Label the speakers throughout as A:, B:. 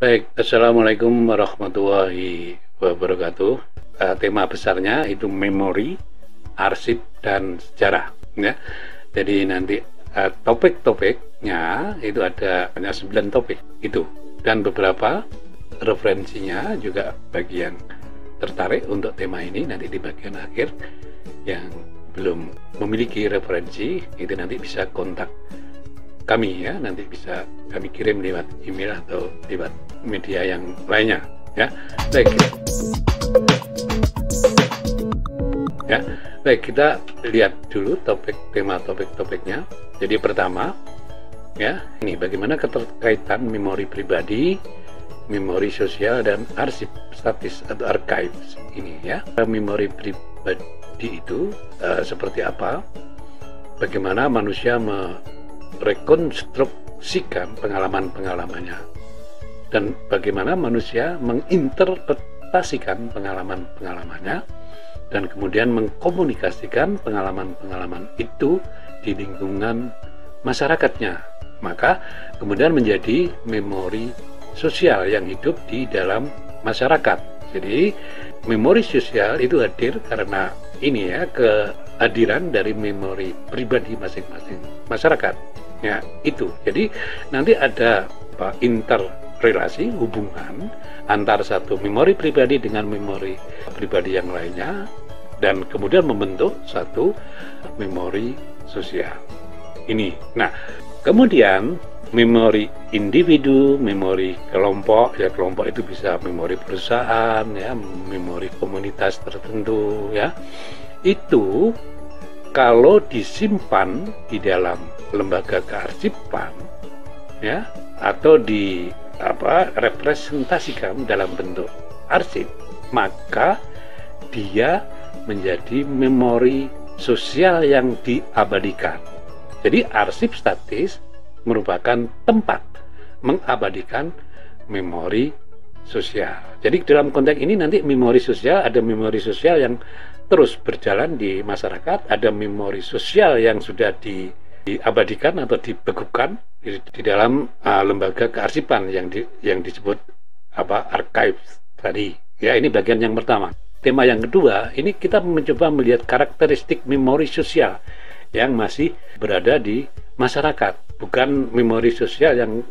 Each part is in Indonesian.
A: Baik, Assalamualaikum warahmatullahi wabarakatuh. Tema besarnya itu memori, arsip, dan sejarah. Ya. Jadi nanti topik-topiknya itu ada hanya 9 topik itu, dan beberapa referensinya juga bagian tertarik untuk tema ini nanti di bagian akhir. Yang belum memiliki referensi itu nanti bisa kontak kami ya, nanti bisa kami kirim lewat email atau lewat media yang lainnya ya. Baik ya, baik, kita lihat dulu tema topiknya. Jadi pertama ya, ini bagaimana keterkaitan memori pribadi, memori sosial, dan arsip statis atau archives ini ya. Memori pribadi itu seperti apa, bagaimana manusia merekonstruksikan pengalaman-pengalamannya, dan bagaimana manusia menginterpretasikan pengalaman-pengalamannya, dan kemudian mengkomunikasikan pengalaman-pengalaman itu di lingkungan masyarakatnya. Maka kemudian menjadi memori sosial yang hidup di dalam masyarakat. Jadi memori sosial itu hadir karena ini ya, kehadiran dari memori pribadi masing-masing masyarakat. Ya, itu. Jadi nanti ada interrelasi, hubungan antar satu memori pribadi dengan memori pribadi yang lainnya, dan kemudian membentuk satu memori sosial ini. Nah, kemudian memori individu, memori kelompok, ya kelompok itu bisa memori perusahaan, ya memori komunitas tertentu, ya itu kalau disimpan di dalam lembaga kearsipan, ya atau representasikan dalam bentuk arsip, maka dia menjadi memori sosial yang diabadikan. Jadi arsip statis merupakan tempat mengabadikan memori sosial. Jadi dalam konteks ini nanti memori sosial, ada memori sosial yang terus berjalan di masyarakat, ada memori sosial yang sudah diabadikan atau dibekukan di dalam lembaga kearsipan yang disebut archives tadi. Ya, ini bagian yang pertama. Tema yang kedua, ini kita mencoba melihat karakteristik memori sosial yang masih berada di masyarakat, bukan memori sosial yang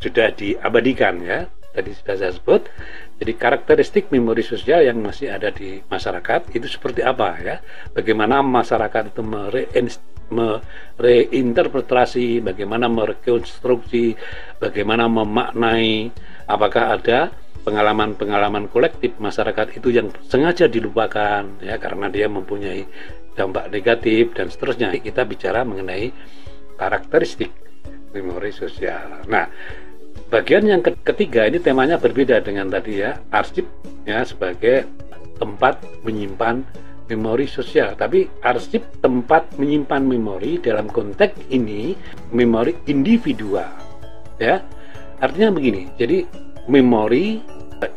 A: sudah diabadikan ya. Tadi sudah saya sebut. Jadi karakteristik memori sosial yang masih ada di masyarakat itu seperti apa ya? Bagaimana masyarakat itu mereinterpretasi, bagaimana merekonstruksi, bagaimana memaknai, apakah ada pengalaman-pengalaman kolektif masyarakat itu yang sengaja dilupakan ya karena dia mempunyai dampak negatif dan seterusnya. Kita bicara mengenai karakteristik memori sosial. Nah, bagian yang ketiga ini temanya berbeda dengan tadi ya, arsip ya sebagai tempat menyimpan memori sosial. Tapi arsip tempat menyimpan memori dalam konteks ini memori individual ya. Artinya begini, jadi memori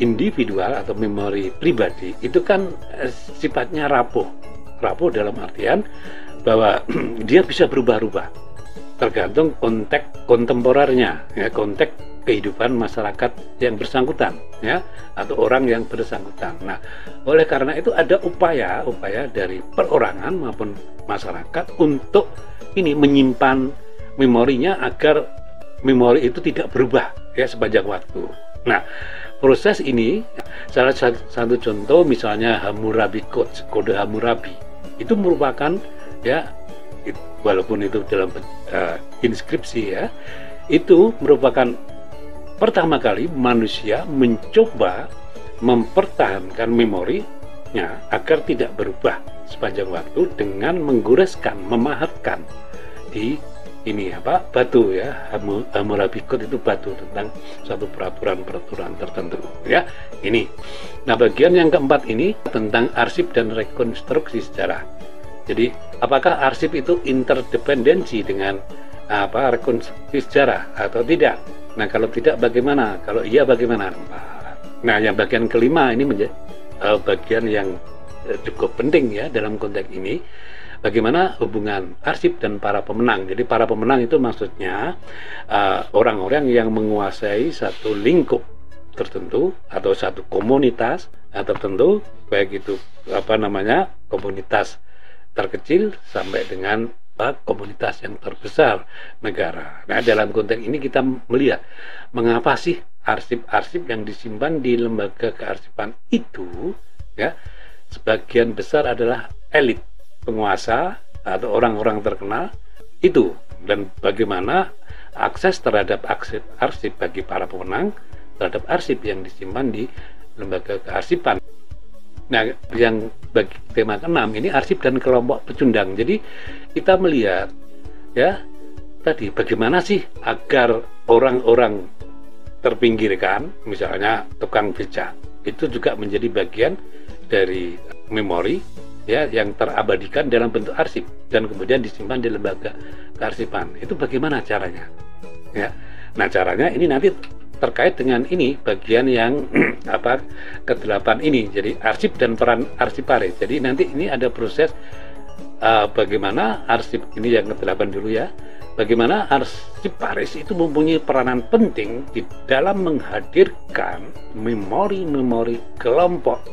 A: individual atau memori pribadi itu kan sifatnya rapuh dalam artian bahwa dia bisa berubah-ubah tergantung konteks kontemporernya ya, konteks kehidupan masyarakat yang bersangkutan ya, atau orang yang bersangkutan. Nah, oleh karena itu ada upaya dari perorangan maupun masyarakat untuk ini menyimpan memorinya agar memori itu tidak berubah ya sepanjang waktu. Nah, proses ini salah satu contoh misalnya Hammurabi kode Hammurabi itu merupakan ya, walaupun itu dalam inskripsi ya, itu merupakan pertama kali manusia mencoba mempertahankan memorinya agar tidak berubah sepanjang waktu dengan menggoreskan, memahatkan di ini batu ya. Hammurabi Code itu batu tentang suatu peraturan tertentu ya. Ini. Nah, bagian yang keempat ini tentang arsip dan rekonstruksi sejarah. Jadi apakah arsip itu interdependensi dengan rekonstruksi sejarah atau tidak? Nah, kalau tidak bagaimana? Kalau iya bagaimana? Nah, yang bagian kelima ini menjadi bagian yang cukup penting ya dalam konteks ini. Bagaimana hubungan arsip dan para pemenang. Jadi para pemenang itu maksudnya orang-orang yang menguasai satu lingkup tertentu atau satu komunitas tertentu, baik itu komunitas terkecil sampai dengan komunitas yang terbesar negara. Nah, dalam konteks ini kita melihat mengapa sih arsip-arsip yang disimpan di lembaga kearsipan itu ya sebagian besar adalah elit penguasa atau orang-orang terkenal itu, dan bagaimana akses terhadap arsip bagi para pemenang terhadap arsip yang disimpan di lembaga kearsipan. Nah, yang bagi tema ke-6 ini arsip dan kelompok pecundang. Jadi kita melihat ya tadi bagaimana sih agar orang-orang terpinggirkan, misalnya tukang becak, itu juga menjadi bagian dari memori ya yang terabadikan dalam bentuk arsip dan kemudian disimpan di lembaga kearsipan. Itu bagaimana caranya? Ya. Nah, caranya ini nanti terkait dengan ini bagian yang ke-8 ini, jadi arsip dan peran arsiparis. Jadi nanti ini ada proses bagaimana arsip ini yang ke-8 dulu ya, bagaimana arsiparis itu mempunyai peranan penting di dalam menghadirkan memori-memori kelompok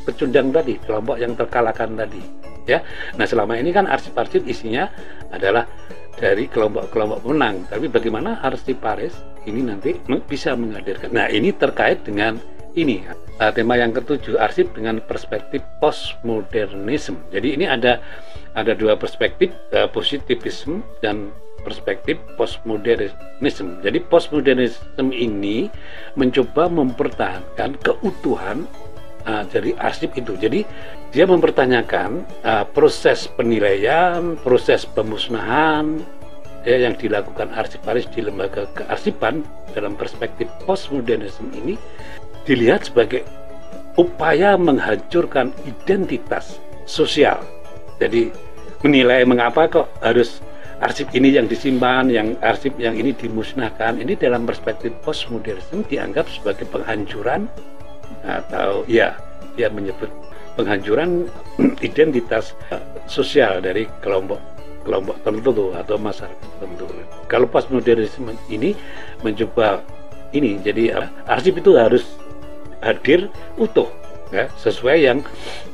A: pecundang tadi, kelompok yang terkalahkan tadi ya. Nah, selama ini kan arsip-arsip isinya adalah dari kelompok-kelompok pemenang, tapi bagaimana arsiparis ini nanti bisa menghadirkan. Nah, ini terkait dengan ini tema yang ke-7, arsip dengan perspektif postmodernisme. Jadi ini ada dua perspektif, positivisme dan perspektif postmodernisme. Jadi postmodernisme ini mencoba mempertahankan keutuhan dari arsip itu. Jadi dia mempertanyakan proses penilaian, proses pemusnahan ya, yang dilakukan arsiparis di lembaga kearsipan dalam perspektif postmodernisme ini dilihat sebagai upaya menghancurkan identitas sosial. Jadi menilai mengapa kok harus arsip ini yang disimpan, yang arsip yang ini dimusnahkan. Ini dalam perspektif postmodernisme dianggap sebagai penghancuran atau ya dia menyebut penghancuran identitas sosial dari kelompok tertentu atau masyarakat tertentu. Kalau postmodernisme ini mencoba ini, jadi arsip itu harus hadir utuh ya, sesuai yang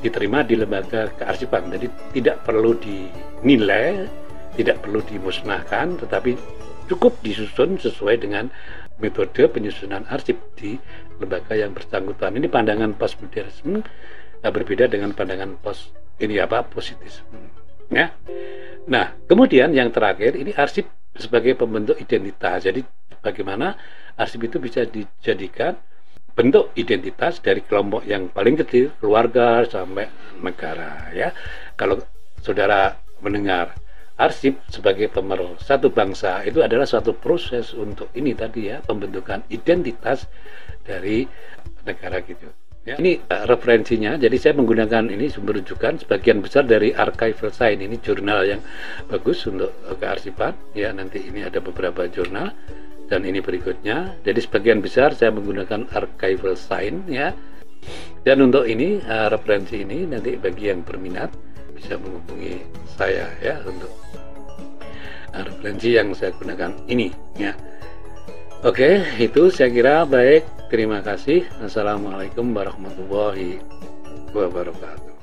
A: diterima di lembaga kearsipan. Jadi tidak perlu dinilai, tidak perlu dimusnahkan, tetapi cukup disusun sesuai dengan metode penyusunan arsip di lembaga yang bersangkutan. Ini pandangan postmodernisme berbeda dengan pandangan positivisme ya. Nah, kemudian yang terakhir ini arsip sebagai pembentuk identitas. Jadi bagaimana arsip itu bisa dijadikan bentuk identitas dari kelompok yang paling kecil, keluarga sampai negara ya. Kalau saudara mendengar arsip sebagai pemersatu bangsa, itu adalah suatu proses untuk ini tadi ya, pembentukan identitas dari negara gitu ya. Ini referensinya, jadi saya menggunakan ini sumber rujukan sebagian besar dari Archival Science. Ini jurnal yang bagus untuk kearsipan ya. Nanti ini ada beberapa jurnal dan ini berikutnya. Jadi sebagian besar saya menggunakan Archival Science ya. Dan untuk ini referensi ini nanti bagi yang berminat bisa menghubungi saya ya untuk referensi yang saya gunakan ini ya. Oke, itu saya kira baik. Terima kasih. Assalamualaikum warahmatullahi wabarakatuh.